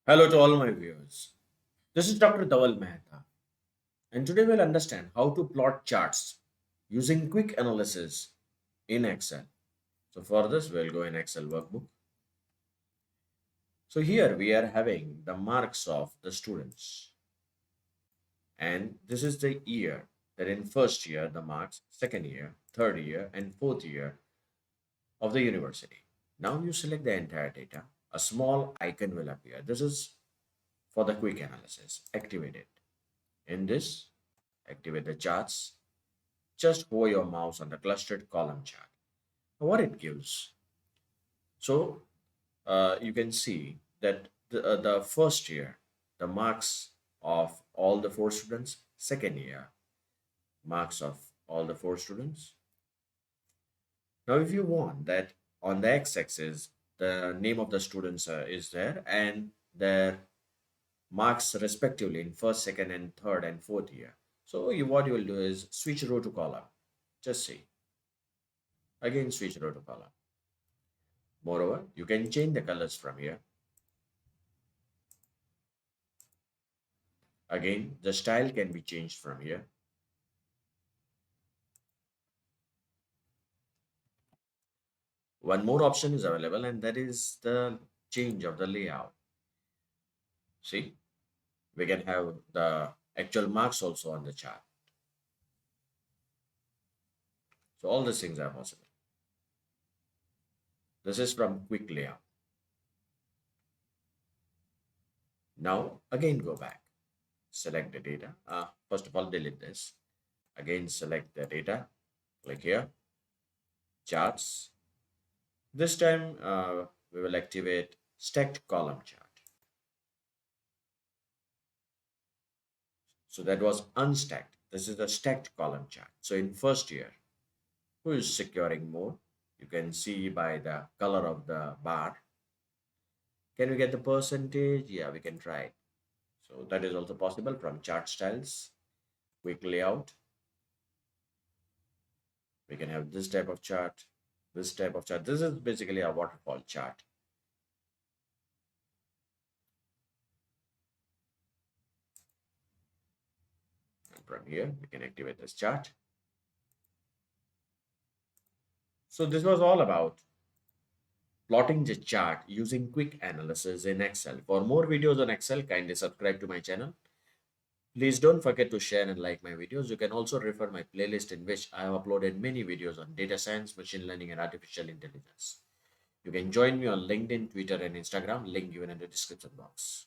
Hello to all my viewers. This is Dr. Dhaval Maheta, and today we'll understand how to plot charts using quick analysis in Excel. So for this, we'll go in Excel workbook. So here we are having the marks of the students, and this is the year that in first year the marks, second year, third year, and fourth year of the university. Now you select the entire data. A small icon will appear. This is for the quick analysis. Activate it. In this, activate the charts. Just hover your mouse on the clustered column chart. What it gives. So you can see that the first year, the marks of all the four students, second year, marks of all the four students. Now, if you want that on the x-axis, the name of the students is there and their marks respectively in first, second, and third and fourth year. So what you will do is switch row to column. Just see. Again, switch row to column. Moreover, you can change the colors from here. Again, the style can be changed from here. One more option is available, and that is the change of the layout. See, we can have the actual marks also on the chart. So all these things are possible. This is from quick layout. Now again go back. Select the data. First of all, delete this. Again, select the data. Click here. Charts. This time we will activate stacked column chart. So that was unstacked. This is the stacked column chart. So in first year, who is securing more? You can see by the color of the bar. Can we get the percentage? Yeah, we can try it. So that is also possible from chart styles, quick layout. We can have this type of chart, this type of chart. This is basically a waterfall chart. And from here, we can activate this chart. So this was all about plotting the chart using quick analysis in Excel. For more videos on Excel, kindly subscribe to my channel. Please don't forget to share and like my videos. You can also refer my playlist in which I have uploaded many videos on data science, machine learning, and artificial intelligence. You can join me on LinkedIn, Twitter, and Instagram, link given in the description box.